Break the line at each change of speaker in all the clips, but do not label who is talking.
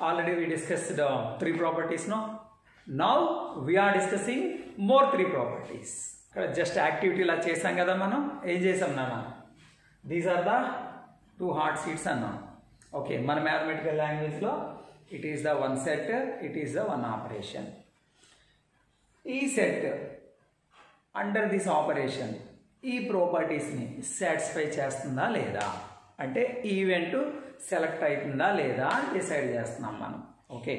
Already we discussed three properties. Now we are discussing more three properties. Just activity la chesam kada manam em chesam nana. These are the two hard sheets anna. Okay, మన mathematical language lo it is the one set, it is the one operation. ఈ set under this operation ఈ properties ని satisfy చేస్తుందా లేదా అంటే event select అవుతుందా లేదా అని డిసైడ్ చేస్తున్నాం మనం. Okay,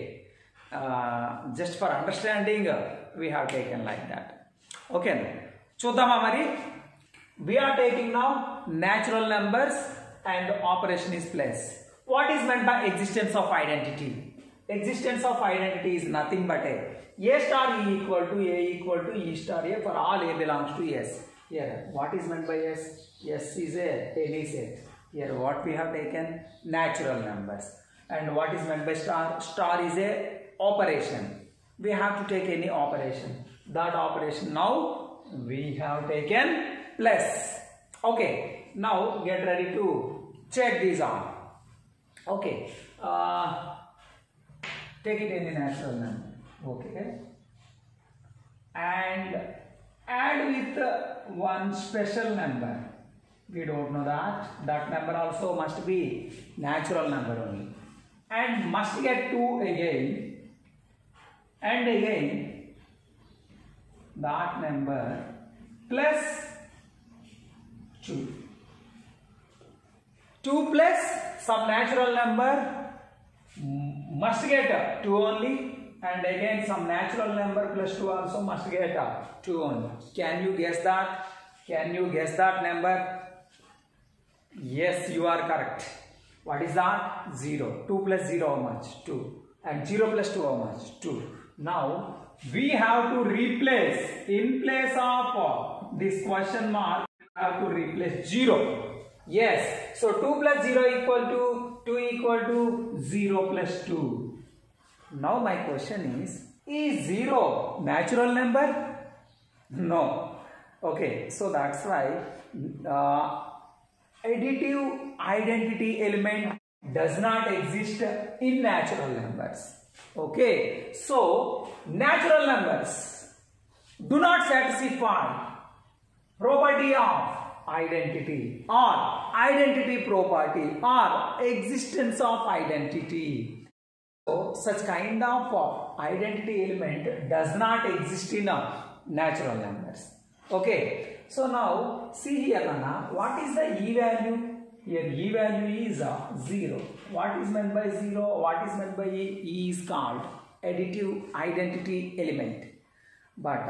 just for understanding we have taken like that. Okay, చూద్దామా మరి. we are taking now natural numbers and operation is place. What is meant by existence of identity? Existence of identity is nothing but a star e equal to a equal to e star a for all a belongs to s. Here what is meant by s? S is any set. Here what we have taken natural numbers. And what is meant by star? Star is a operation. We have to take any operation. That operation now we have taken plus. Okay, now get ready to check these on. Okay, take it any natural number. Okay, and add with one special number. We don't know that number also must be natural number only, and must get 2 again, and again that number plus 2 plus some natural number must get 2 only, and again some natural number plus 2 also must get 2 only. Can you guess that? Can you guess that number? Yes, you are correct. What is that? 0. 2 plus 0 how much? 2. And 0 plus 2 how much? 2. Now we have to replace, in place of this question mark we have to replace 0. Yes, so 2 plus 0 equal to 2 equal to 0 plus 2. Now my question is 0 natural number? No. Okay, so that's why additive identity element does not exist in natural numbers. Okay, so natural numbers do not satisfy property of identity or identity property or existence of identity. So such kind of identity element does not exist in natural numbers. Okay, so now see here Nana, what is the e value? Here e value is 0. What is meant by 0? What is meant by e? E is called additive identity element, but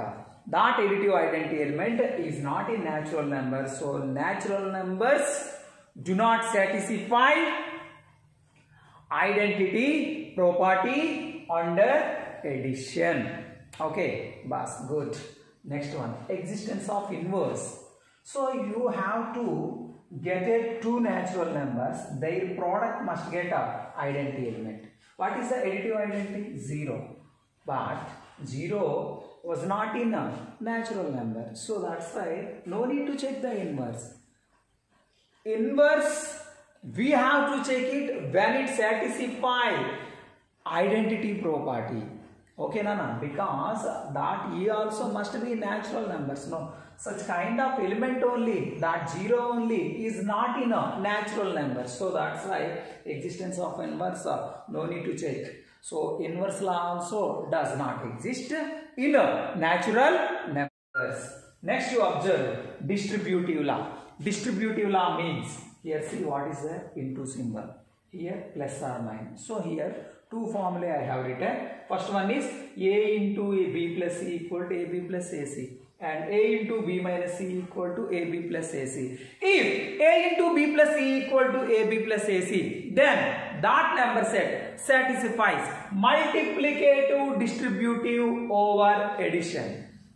that additive identity element is not in natural numbers. So natural numbers do not satisfy identity property under addition. Okay, bas, good. Next one, existence of inverse. So you have to get two natural numbers, their product must get a identity element. What is the additive identity? 0. But 0 was not in a natural number, so that's why no need to check the inverse. Inverse we have to check it when it satisfies identity property. Okay Nana, because that e also must be natural numbers. No, such kind of element only, that 0 only is not in a natural number, so that's why existence of inverse no need to check. So inverse law also does not exist in a natural numbers. Next you observe distributive law. Distributive law means, here see what is the into symbol, here plus or minus. So here two formulae I have written. First one is a into b plus c equal to ab plus ac, and a into b minus c equal to ab plus ac. If a into b plus c equal to ab plus ac, then that number set satisfies multiplicative distributive over addition.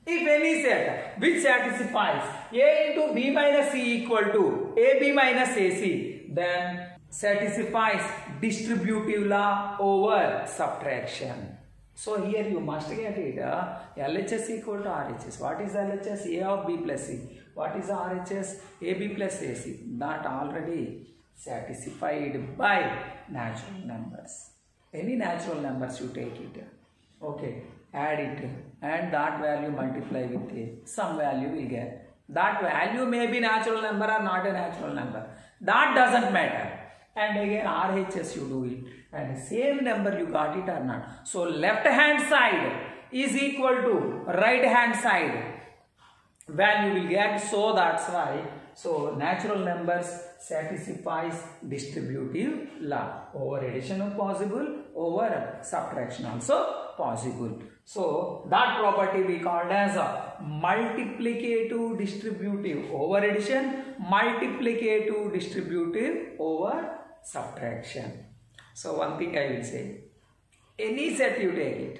If any set which satisfies a into b minus c equal to ab minus ac, then satisfies distributive law over subtraction. So here you must get it LHS equal to RHS. What is LHS? A of b plus c. What is RHS? AB plus AC. That already satisfied by natural numbers. any natural numbers you take it, okay, add it and that value multiply with some value will get. That value may be natural number or not a natural number, that doesn't matter. And again RHS you do it and same number you got it or not. So left hand side is equal to right hand side value will get. So that's why, so natural numbers satisfies distributive law. Over addition is possible, over subtraction also possible. So that property we called as a multiplicative distributive over addition, multiplicative distributive over subtraction. So one thing I will say, any set you take it,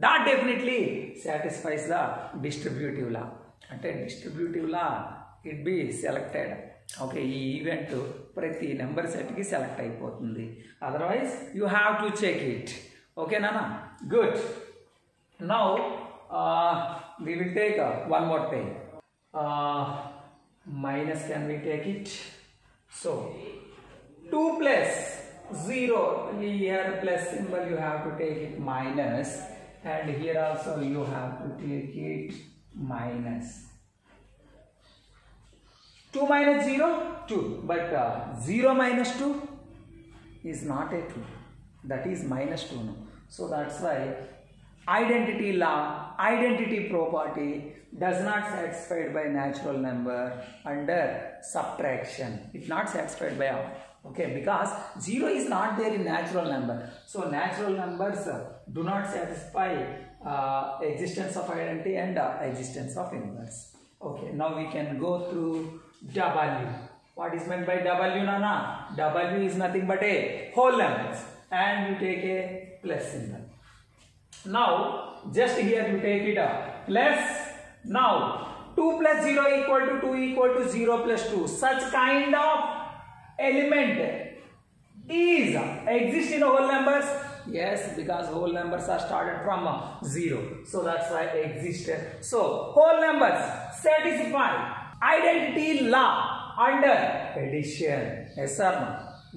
that definitely satisfies the distributive law. అంటే distributive law it be selected. Okay, ఈ event ప్రతి number సెట్కి select అయిపోతుంది. Otherwise you have to check it. Okay నానా, good. Now we will take one more thing. Minus, can we take it? So 2 plus 0, here plus symbol you have to take it minus, and here also you have to take it minus. 2 minus 0, 2, but 0 minus 2 is not a 2, that is minus 2 no. So that's why identity law, identity property does not satisfied by natural number under subtraction. It's not satisfied by all. Okay, because 0 is not there in natural number. So natural numbers do not satisfy existence of identity and existence of inverse. Okay, now we can go through W. What is meant by W, Nana? W is nothing but a whole numbers, and you take a plus symbol. Now just here you take it up plus. Now 2 plus 0 equal to 2 equal to 0 plus 2. Such kind of element is exist in whole numbers. Yes, because whole numbers are started from 0. So that's why exist. So whole numbers satisfy identity law under addition. Yes sir.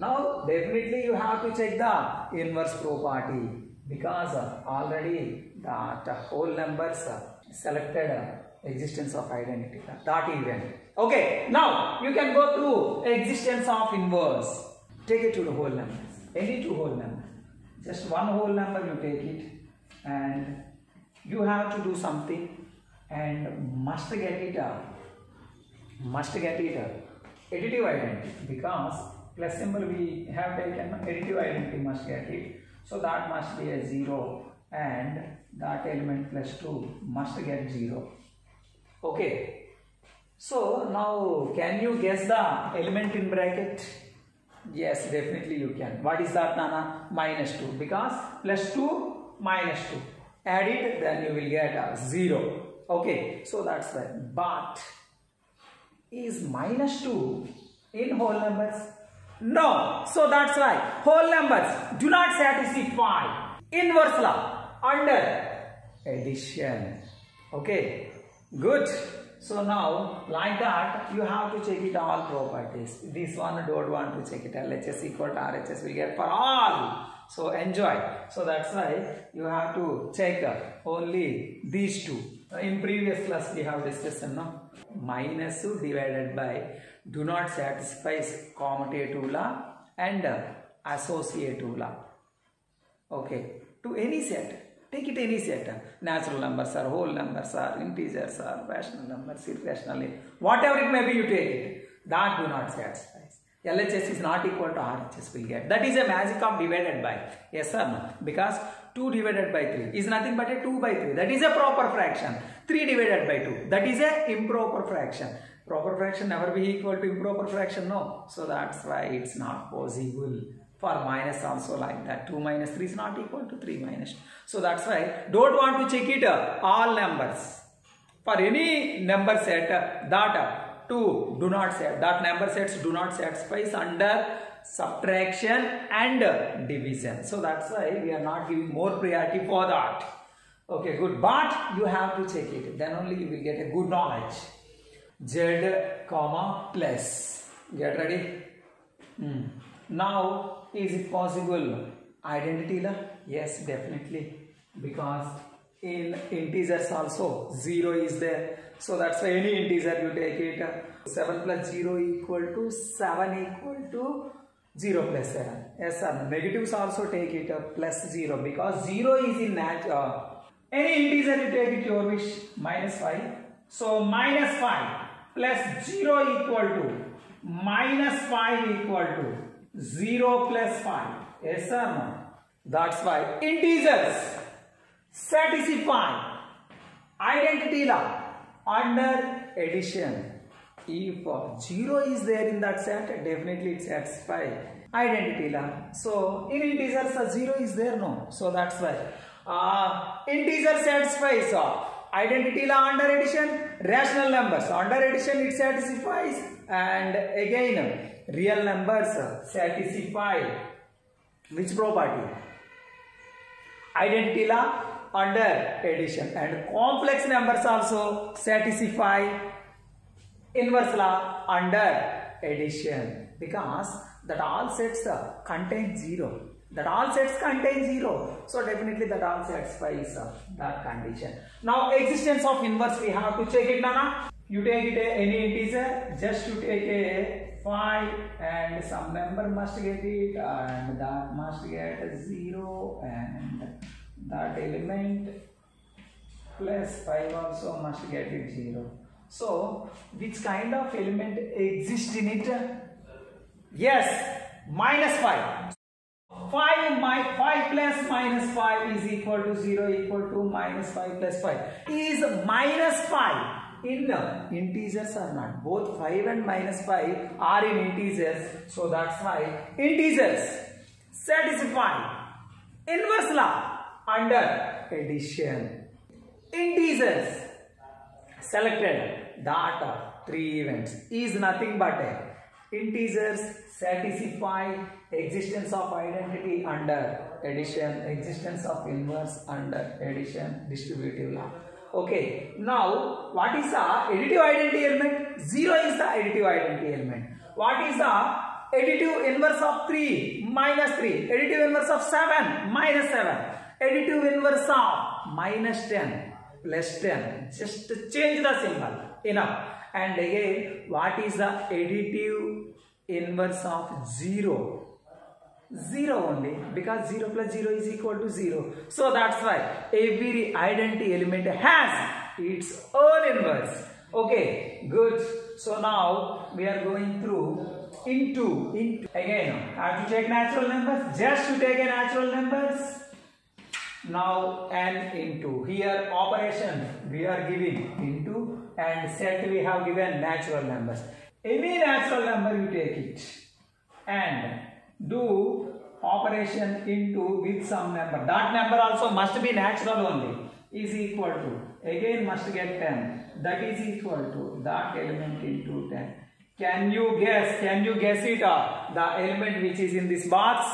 Now definitely you have to check the inverse property, because already that whole numbers selected existence of identity, that event. Okay, now you can go through existence of inverse. Take it to the whole numbers, any two whole numbers. Just one whole number you take it, and you have to do something and must get it additive identity, because plus symbol we have taken additive identity must get it. So that must be a 0, and that element plus 2 must get 0. Okay, so now can you guess the element in bracket? Yes, definitely you can. What is that, Nana? Minus 2, because plus 2 minus 2, add it, then you will get 0. Okay, so that's right. But is minus 2 in whole numbers? No. So that's why whole numbers do not satisfy inverse law under addition. Okay, good. So now like that you have to check it all properties. This one don't want to check it. LHS equal to RHS will get for all. So enjoy. So that's why you have to check only these two. In previous class we have discussed, no? Minus divided by do not satisfy commutative law and associative law. Okay, to any set. Take it any set. Natural numbers or whole numbers or integers or rational numbers, irrational, whatever it may be you take it. That do not satisfy. LHS is not equal to RHS will get. That is a magic of divided by. Yes or no? Because 2 divided by 3 is nothing but a 2 by 3. That is a proper fraction. 3 divided by 2. That is a improper fraction. Proper fraction never be equal to improper fraction. No. So that's why it's not possible. For minus also like that. 2 minus 3 is not equal to 3 minus 2. So that's why don't want to check it all numbers. For any number set that 2 do not set, that number sets do not satisfy under subtraction and division. So that's why we are not giving more priority for that. Okay, good. But you have to check it. Then only you will get a good knowledge. Z, comma, plus. Get ready? Now, is it possible Identity la? Yes, definitely. Because in integers also 0 is there. So that's why any integer you take it. 7 plus 0 equal to 7 equal to 0 plus 7. Yes sir. Negatives also take it plus 0 because 0 is in any integer you take it your wish. Minus 5. So minus 5 plus 0 equal to minus 5 equal to 0 plus 5. Yes or no? That's why integers satisfy identity law under addition. If 0 is there in that set, definitely it satisfies identity law. So in integers 0 is there, no. So that's why integer satisfies identity law under addition. Rational numbers under addition it satisfies, and again real numbers satisfy which property? Identity law under addition. And complex numbers also satisfy inverse law under addition, because that all sets contain 0. That all sets contain 0. So definitely that all satisfies that condition. Now existence of inverse we have to check it, Nana. You take it any integer, just you take a 5 and some member must get it, and that must get 0, and that element plus 5 also must get it 0. So which kind of element exists in it? Yes, minus 5. 5 plus minus 5 is equal to 0 equal to minus 5 plus 5. Is minus 5 in integers or not? Both 5 and minus 5 are in integers. So that's why integers satisfy inverse law under addition. Integers selected that 3 events is nothing but integers satisfy existence of identity under addition, existence of inverse under addition, distributive law. Okay, now what is the additive identity element? 0 is the additive identity element. What is the additive inverse of 3? Minus 3. Additive inverse of 7? Minus 7. Additive inverse of minus 10 plus 10. Just change the symbol. Enough. And again, what is the additive inverse of 0? 0 only, because 0 plus 0 is equal to 0. So that's why every identity element has its own inverse. Okay, good. So now we are going through into. Again, have to take natural numbers. Just to take a natural numbers. Now n into. Here operation we are giving into, and set we have given natural numbers. Any natural number you take it and do operation into with some number. That number also must be natural only. Is equal to, again must get 10. That is equal to that element into 10. Can you guess? Can you guess it? The element which is in this box?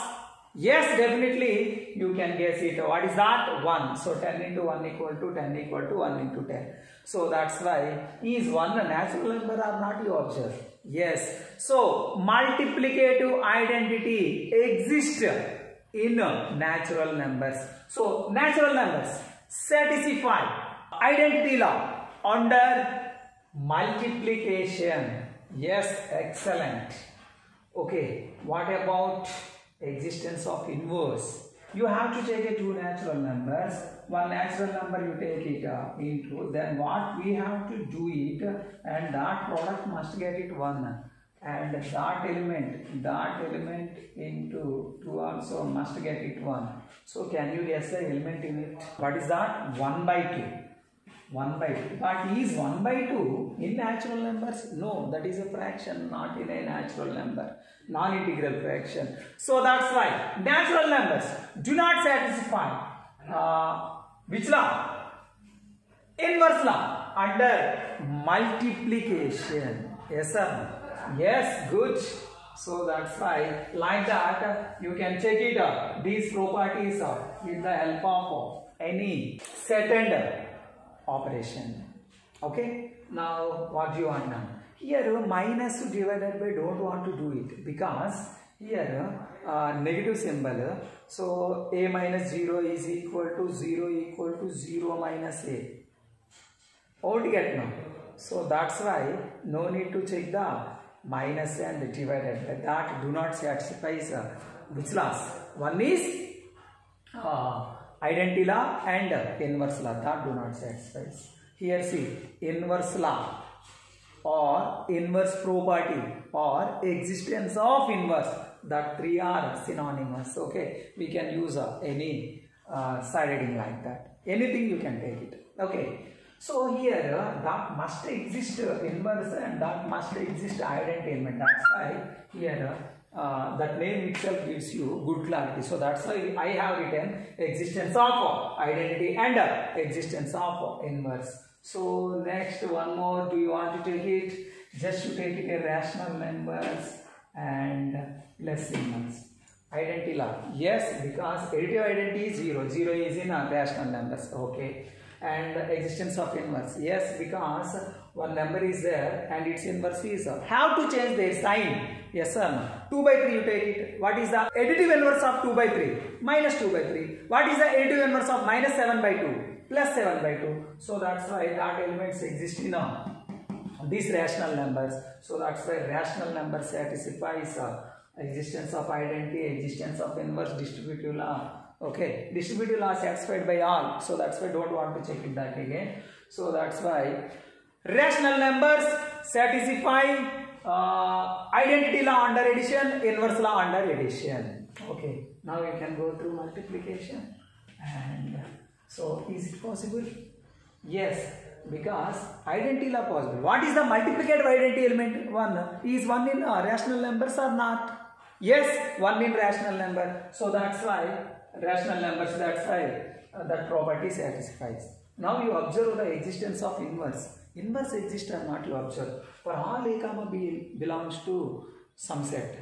Yes, definitely you can guess it. What is that? 1. So 10 into 1 equal to 10 equal to 1 into 10. So that's why is 1 a natural number or not, you observe. Yes. So multiplicative identity exists in natural numbers. So natural numbers satisfy identity law under multiplication. Yes, excellent. Okay, what about existence of inverse? You have to take a 2 natural numbers. One natural number you take it into, then what we have to do it, and that product must get it 1, and that element into 2 also must get it 1. So can you guess the element in it? What is that? 1 by 2. 1 by 2. But is 1 by 2 in natural numbers? No, that is a fraction, not in a natural number. Non-integral fraction. So that's why natural numbers do not satisfy which law? Inverse law under multiplication. Yes sir? Yes, good. So that's why like that you can check it out. These properties with the help of any second operation. Okay, now what do you want now? Here minus divided by don't want to do it, because Here negative symbol, so a minus 0 is equal to 0 minus a. How to get now? So that's why no need to check the minus and divided. That do not satisfy which laws? One is identity law and inverse law. That do not satisfy. Here see, inverse law or inverse property or existence of inverse, that three are synonymous. Okay, we can use any side heading like that. Anything you can take it. Okay, so here that must exist inverse and that must exist identity element. That's why here that name itself gives you good clarity. So that's why I have written existence of identity and existence of inverse. So next one more, do you want to take it? Just to take it a rational numbers and less symbols. Identity law, yes, because additive identity is 0. 0 is in rational numbers, okay. And existence of inverse, yes, because one number is there and its inverse is have to change their sign. Yes sir, no. 2 by 3 you take it. What is the additive inverse of 2 by 3? Minus 2 by 3. What is the additive inverse of minus 7 by 2? Plus 7 by 2. So that's why that elements exist in these rational numbers. So that's why rational number satisfies existence of identity, existence of inverse, distributive law. Okay, distributive law satisfied by all. So that's why don't want to check it that again. So that's why rational numbers satisfy identity law under addition, inverse law under addition. Okay, now you can go through multiplication. And so is it possible? Yes, because identity law possible. What is the multiplicative identity element? 1. Is 1 in rational numbers or not? Yes, 1 in rational number. So that's why rational numbers, that's why that property satisfies. Now you observe the existence of inverse. Inverse exists or not, you observe. For all a comma b belongs to some set.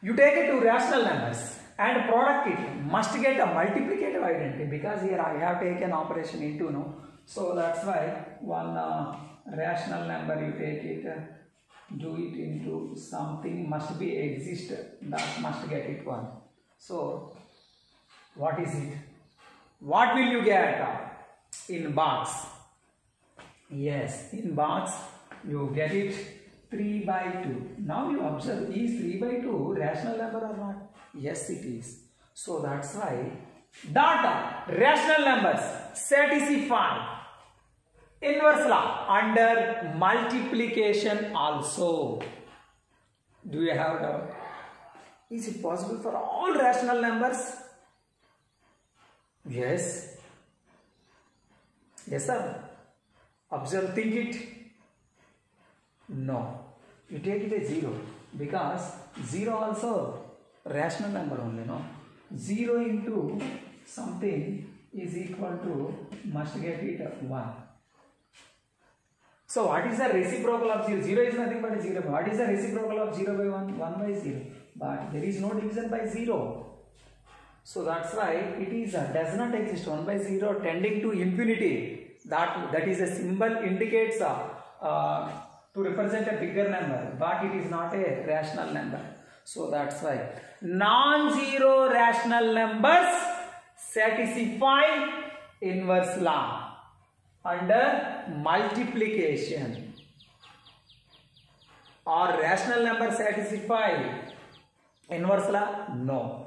You take it to rational numbers and product it must get a multiplicative identity, because here I have taken operation into, no. So that's why one rational number you take it, do it into something must be exist, that must get it 1. So what is it? What will you get in box? Yes, in box you get it 3 by 2. Now you observe, is 3 by 2 rational number or not? Yes, it is. So that's why data rational numbers satisfy inverse law under multiplication also. Do you have doubt? Is it possible for all rational numbers? Yes. Yes sir. Observe, think it. No. You take it as 0, because 0 also rational number only, no. 0 into something is equal to, must get it 1. So what is the reciprocal of 0? 0 is nothing but 0. What is the reciprocal of 0 by 1? 1 by 0. But there is no division by 0. So that's why it is does not exist. 1 by 0 tending to infinity. That is a symbol indicates to represent a bigger number, but it is not a rational number. So that's why non-zero rational numbers satisfy inverse law under multiplication, or rational numbers satisfy inverse law? No.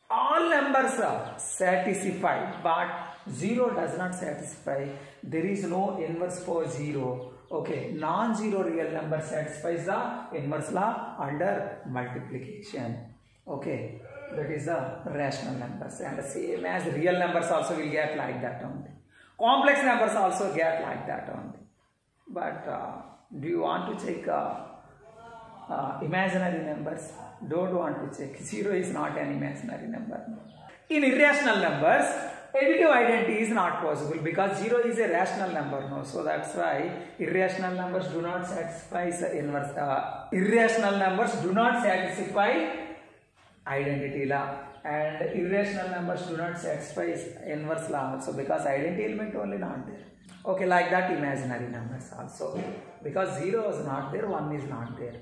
All numbers satisfy, but 0 does not satisfy. There is no inverse for 0. Okay, non-zero real number satisfies the inverse law under multiplication. Okay, that is the rational numbers, and the same as real numbers also will get like that only. Complex numbers also get like that only. But do you want to check imaginary numbers? Don't want to check. 0 is not an imaginary number. In irrational numbers, additive identity is not possible, because 0 is a rational number, no. So that's why irrational numbers do not satisfy inverse. Irrational numbers do not satisfy identity law, and irrational numbers do not satisfy inverse law also, because identity element only not there. Okay, like that imaginary numbers also, because 0 is not there, 1 is not there.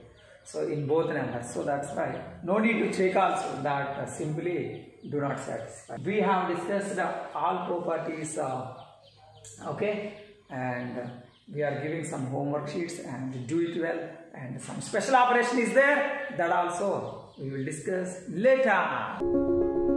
So in both numbers. So that's why no need to check also that simply do not satisfy. We have discussed all properties, okay, and we are giving some homework sheets and do it well, and some special operation is there that also we will discuss later.